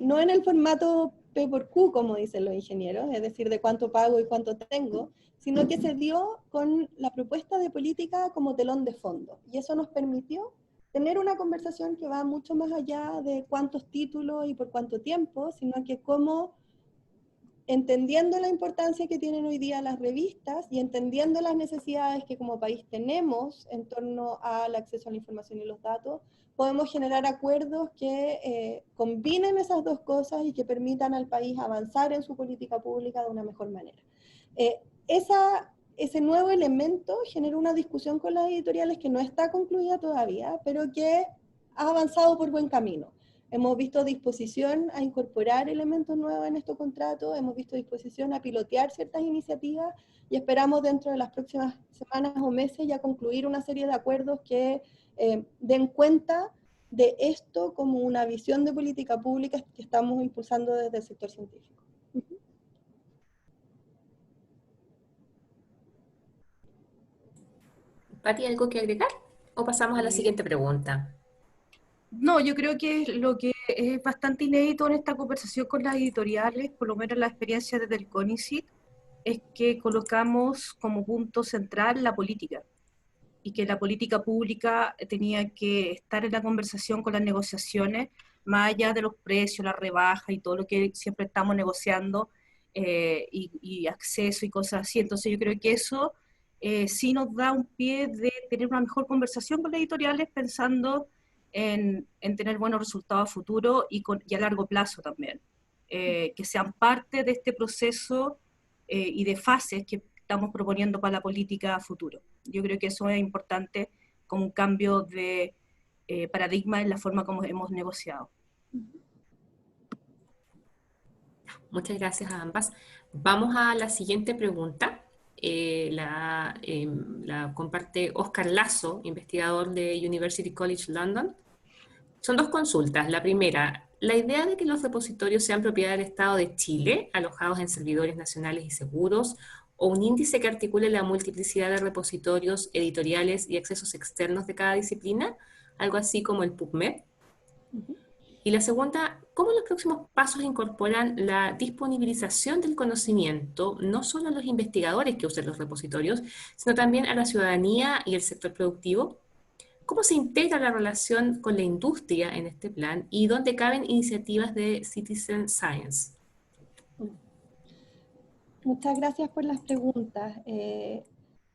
no en el formato P por Q, como dicen los ingenieros, es decir, de cuánto pago y cuánto tengo, sino que se dio con la propuesta de política como telón de fondo. Y eso nos permitió tener una conversación que va mucho más allá de cuántos títulos y por cuánto tiempo, sino que cómo, entendiendo la importancia que tienen hoy día las revistas y entendiendo las necesidades que como país tenemos en torno al acceso a la información y los datos, podemos generar acuerdos que combinen esas dos cosas y que permitan al país avanzar en su política pública de una mejor manera. ese nuevo elemento generó una discusión con las editoriales que no está concluida todavía, pero que ha avanzado por buen camino. Hemos visto disposición a incorporar elementos nuevos en estos contratos, hemos visto disposición a pilotear ciertas iniciativas y esperamos dentro de las próximas semanas o meses ya concluir una serie de acuerdos que den cuenta de esto como una visión de política pública que estamos impulsando desde el sector científico. Pati, ¿algo que agregar? ¿O pasamos a la siguiente pregunta? No, yo creo que lo que es bastante inédito en esta conversación con las editoriales, por lo menos la experiencia desde el CONICYT, es que colocamos como punto central la política, y que la política pública tenía que estar en la conversación con las negociaciones, más allá de los precios, la rebaja y todo lo que siempre estamos negociando, y acceso y cosas así. Entonces yo creo que eso sí nos da un pie de tener una mejor conversación con las editoriales, pensando en tener buenos resultados a futuro y a largo plazo también. Que sean parte de este proceso y de fases que estamos proponiendo para la política a futuro. Yo creo que eso es importante como un cambio de paradigma en la forma como hemos negociado. Muchas gracias a ambas. Vamos a la siguiente pregunta. La comparte Oscar Lazo, investigador de University College London. Son dos consultas. La primera, la idea de que los repositorios sean propiedad del Estado de Chile, alojados en servidores nacionales y seguros, o un índice que articule la multiplicidad de repositorios editoriales y accesos externos de cada disciplina, algo así como el PubMed. Y la segunda, ¿cómo los próximos pasos incorporan la disponibilización del conocimiento, no solo a los investigadores que usan los repositorios, sino también a la ciudadanía y el sector productivo? ¿Cómo se integra la relación con la industria en este plan y dónde caben iniciativas de citizen science? Muchas gracias por las preguntas.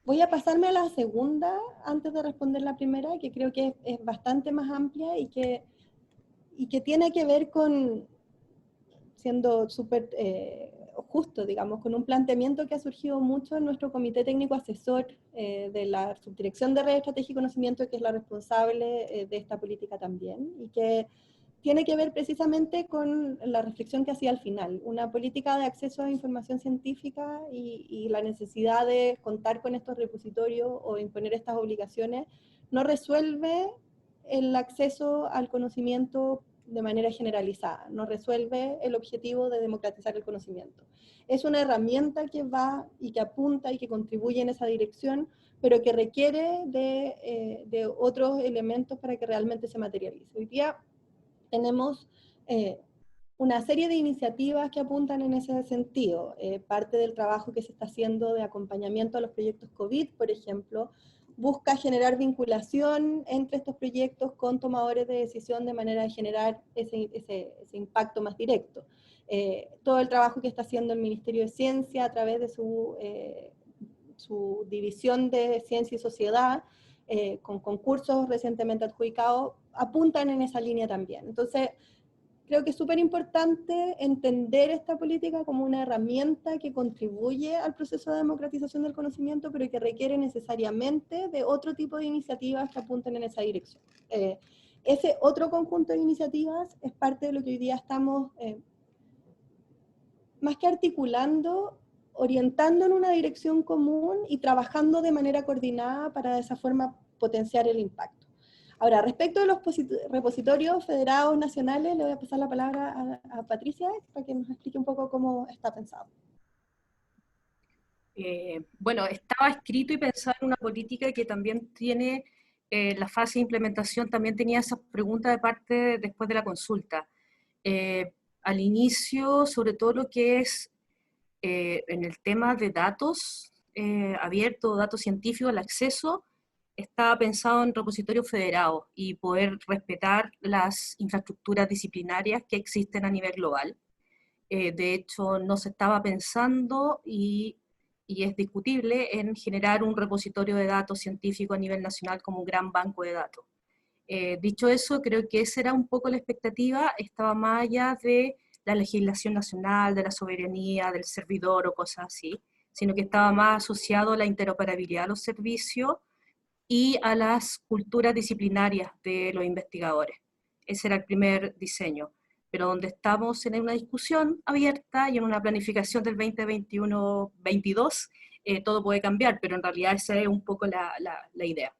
Voy a pasarme a la segunda antes de responder la primera, que creo que es bastante más amplia y que tiene que ver con, siendo súper justo, digamos, con un planteamiento que ha surgido mucho en nuestro Comité Técnico Asesor de la Subdirección de Red, Estrategia y Conocimiento, que es la responsable de esta política también, y que tiene que ver precisamente con la reflexión que hacía al final, una política de acceso a información científica y la necesidad de contar con estos repositorios o imponer estas obligaciones, no resuelve el acceso al conocimiento de manera generalizada, no resuelve el objetivo de democratizar el conocimiento. Es una herramienta que va y que apunta y que contribuye en esa dirección, pero que requiere de otros elementos para que realmente se materialice. Hoy día tenemos una serie de iniciativas que apuntan en ese sentido. Parte del trabajo que se está haciendo de acompañamiento a los proyectos COVID, por ejemplo, busca generar vinculación entre estos proyectos con tomadores de decisión de manera de generar ese impacto más directo. Todo el trabajo que está haciendo el Ministerio de Ciencia a través de su división de Ciencia y Sociedad, con concursos recientemente adjudicados, apuntan en esa línea también. Entonces, creo que es súper importante entender esta política como una herramienta que contribuye al proceso de democratización del conocimiento, pero que requiere necesariamente de otro tipo de iniciativas que apunten en esa dirección. Ese otro conjunto de iniciativas es parte de lo que hoy día estamos, más que articulando, orientando en una dirección común y trabajando de manera coordinada para de esa forma potenciar el impacto. Ahora, respecto de los repositorios federados nacionales, le voy a pasar la palabra a Patricia para que nos explique un poco cómo está pensado. Bueno, estaba escrito y pensado en una política que también tiene la fase de implementación, también tenía esas preguntas de parte después de la consulta. Al inicio, sobre todo lo que es en el tema de datos abiertos, datos científicos, el acceso, estaba pensado en repositorios federados y poder respetar las infraestructuras disciplinarias que existen a nivel global. De hecho, no se estaba pensando y es discutible en generar un repositorio de datos científicos a nivel nacional como un gran banco de datos. Dicho eso, creo que esa era un poco la expectativa, estaba más allá de la legislación nacional, de la soberanía, del servidor o cosas así, sino que estaba más asociado a la interoperabilidad de los servicios y a las culturas disciplinarias de los investigadores. Ese era el primer diseño, pero donde estamos en una discusión abierta y en una planificación del 2021-22, todo puede cambiar, pero en realidad esa es un poco la idea.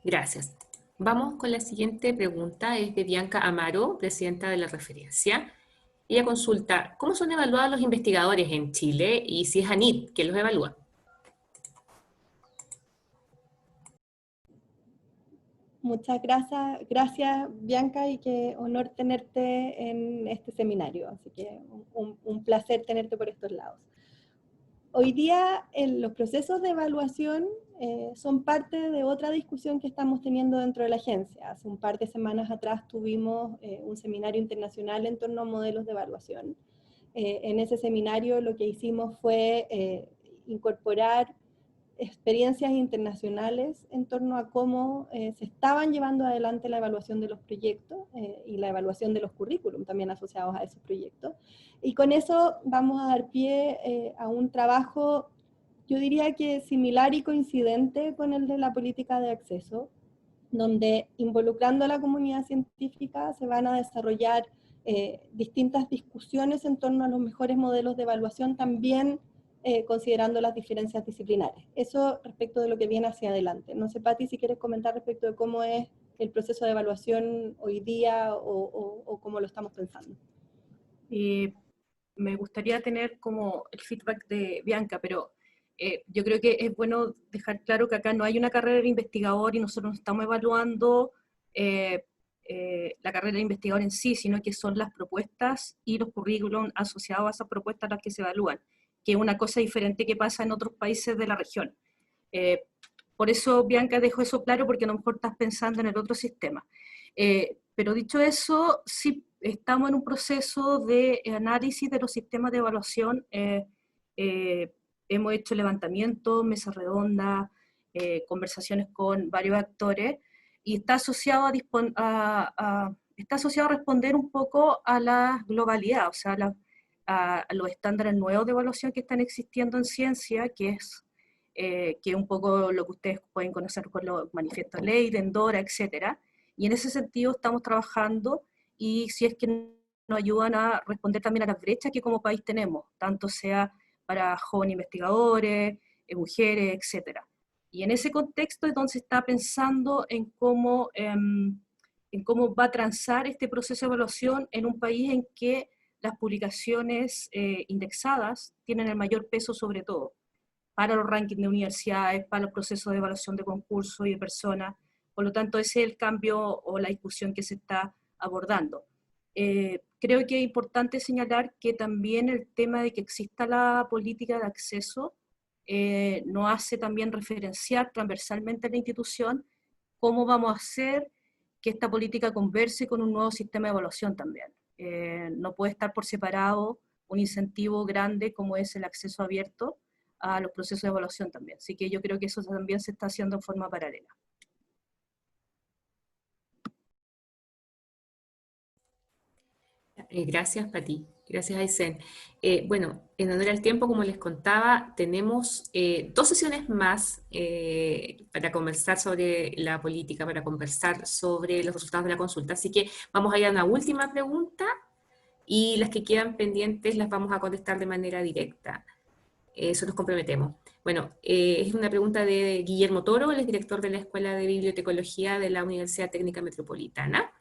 Gracias. Vamos con la siguiente pregunta, es de Bianca Amaro, presidenta de la referencia. Ella consulta, ¿cómo son evaluados los investigadores en Chile y si es ANIT quien los evalúa? Muchas gracias Bianca, y qué honor tenerte en este seminario, así que un placer tenerte por estos lados. Hoy día los procesos de evaluación son parte de otra discusión que estamos teniendo dentro de la agencia. Hace un par de semanas atrás tuvimos un seminario internacional en torno a modelos de evaluación. En ese seminario lo que hicimos fue incorporar experiencias internacionales en torno a cómo se estaban llevando adelante la evaluación de los proyectos y la evaluación de los currículum también asociados a esos proyectos. Y con eso vamos a dar pie a un trabajo, yo diría que similar y coincidente con el de la política de acceso, donde involucrando a la comunidad científica se van a desarrollar distintas discusiones en torno a los mejores modelos de evaluación, también considerando las diferencias disciplinares. Eso respecto de lo que viene hacia adelante. No sé, Pati, si quieres comentar respecto de cómo es el proceso de evaluación hoy día o cómo lo estamos pensando. Me gustaría tener como el feedback de Bianca, pero yo creo que es bueno dejar claro que acá no hay una carrera de investigador y nosotros no estamos evaluando la carrera de investigador en sí, sino que son las propuestas y los currículum asociados a esas propuestas las que se evalúan, que es una cosa diferente que pasa en otros países de la región. Por eso, Bianca, dejo eso claro, porque a lo mejor estás pensando en el otro sistema. Pero dicho eso, sí estamos en un proceso de análisis de los sistemas de evaluación. Hemos hecho levantamientos, mesas redondas, conversaciones con varios actores, y está asociado está asociado a responder un poco a la globalidad, o sea, a los estándares nuevos de evaluación que están existiendo en ciencia, que es un poco lo que ustedes pueden conocer con los manifiestos Leiden, DORA, etcétera. Y en ese sentido estamos trabajando, y si es que nos ayudan a responder también a las brechas que como país tenemos, tanto sea para jóvenes investigadores, mujeres, etcétera. Y en ese contexto es donde se está pensando en cómo va a transar este proceso de evaluación en un país en que las publicaciones indexadas tienen el mayor peso, sobre todo para los rankings de universidades, para los procesos de evaluación de concursos y de personas. Por lo tanto, ese es el cambio o la discusión que se está abordando. Creo que es importante señalar que también el tema de que exista la política de acceso nos hace también referenciar transversalmente a la institución cómo vamos a hacer que esta política converse con un nuevo sistema de evaluación también. No puede estar por separado un incentivo grande como es el acceso abierto a los procesos de evaluación también. Así que yo creo que eso también se está haciendo en forma paralela. Gracias, Pati. Gracias, Aysén. Bueno, en honor al tiempo, como les contaba, tenemos 2 sesiones más para conversar sobre la política, para conversar sobre los resultados de la consulta. Así que vamos a ir a una última pregunta y las que quedan pendientes las vamos a contestar de manera directa. Eso nos comprometemos. Bueno, es una pregunta de Guillermo Toro, él es director de la Escuela de Bibliotecología de la Universidad Técnica Metropolitana.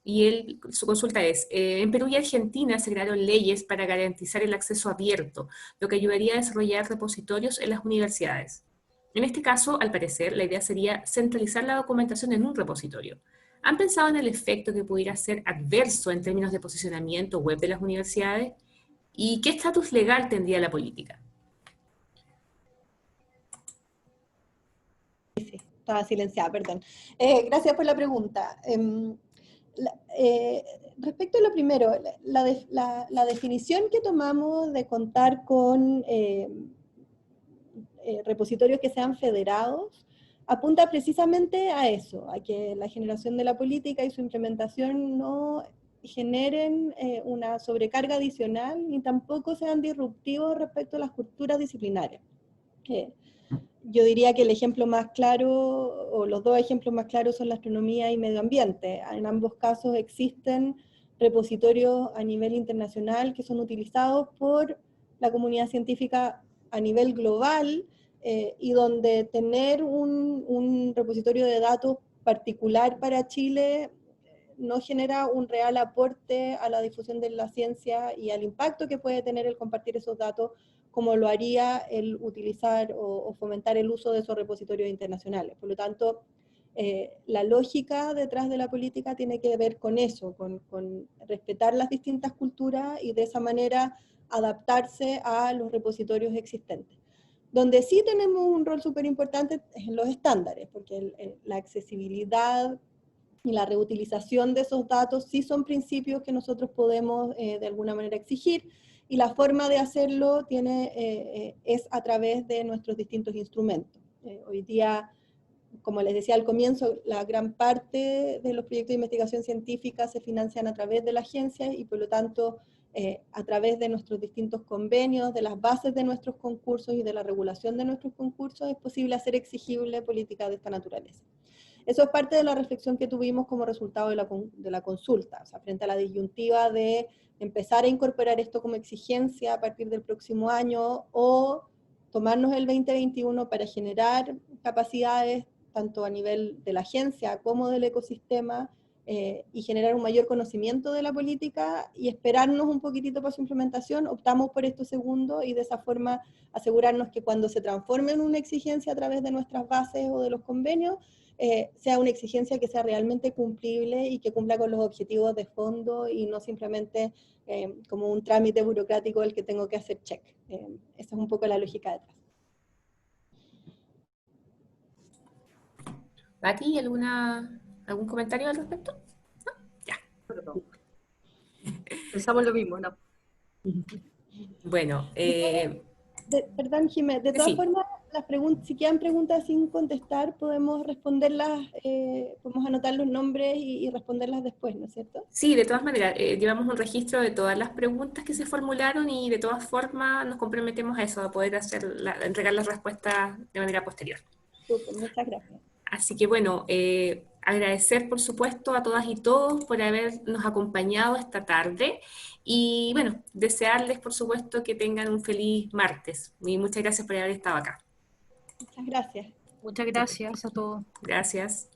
Y su consulta es, en Perú y Argentina se crearon leyes para garantizar el acceso abierto, lo que ayudaría a desarrollar repositorios en las universidades. En este caso, al parecer, la idea sería centralizar la documentación en un repositorio. ¿Han pensado en el efecto que pudiera ser adverso en términos de posicionamiento web de las universidades? ¿Y qué estatus legal tendría la política? Sí, estaba silenciada, perdón. Gracias por la pregunta. Respecto a lo primero, la definición que tomamos de contar con repositorios que sean federados apunta precisamente a eso, a que la generación de la política y su implementación no generen una sobrecarga adicional ni tampoco sean disruptivos respecto a las culturas disciplinarias. Yo diría que el ejemplo más claro, o los dos ejemplos más claros son la astronomía y medio ambiente. En ambos casos existen repositorios a nivel internacional que son utilizados por la comunidad científica a nivel global, y donde tener un repositorio de datos particular para Chile no genera un real aporte a la difusión de la ciencia y al impacto que puede tener el compartir esos datos, como lo haría el utilizar o fomentar el uso de esos repositorios internacionales. Por lo tanto, la lógica detrás de la política tiene que ver con eso, con respetar las distintas culturas y de esa manera adaptarse a los repositorios existentes. Donde sí tenemos un rol súper importante es en los estándares, porque la accesibilidad y la reutilización de esos datos sí son principios que nosotros podemos de alguna manera exigir, y la forma de hacerlo es a través de nuestros distintos instrumentos. Hoy día, como les decía al comienzo, la gran parte de los proyectos de investigación científica se financian a través de la agencia y por lo tanto a través de nuestros distintos convenios, de las bases de nuestros concursos y de la regulación de nuestros concursos es posible hacer exigible política de esta naturaleza. Eso es parte de la reflexión que tuvimos como resultado de la consulta, o sea, frente a la disyuntiva de empezar a incorporar esto como exigencia a partir del próximo año o tomarnos el 2021 para generar capacidades tanto a nivel de la agencia como del ecosistema y generar un mayor conocimiento de la política y esperarnos un poquitito para su implementación. Optamos por esto segundo y de esa forma asegurarnos que cuando se transforme en una exigencia a través de nuestras bases o de los convenios, sea una exigencia que sea realmente cumplible y que cumpla con los objetivos de fondo y no simplemente como un trámite burocrático el que tengo que hacer check. Esa es un poco la lógica detrás. Pati, ¿algún comentario al respecto? ¿No? Ya. Perdón. Pensamos lo mismo, ¿no? Bueno, perdón, Jimé, de todas formas, si quedan preguntas sin contestar, podemos responderlas, podemos anotar los nombres y responderlas después, ¿no es cierto? sí, de todas maneras, llevamos un registro de todas las preguntas que se formularon y de todas formas nos comprometemos a eso, a poder entregar las respuestas de manera posterior. Súper, muchas gracias. Así que bueno, agradecer por supuesto a todas y todos por habernos acompañado esta tarde y bueno, desearles por supuesto que tengan un feliz martes y muchas gracias por haber estado acá. Muchas gracias. Muchas gracias a todos. Gracias.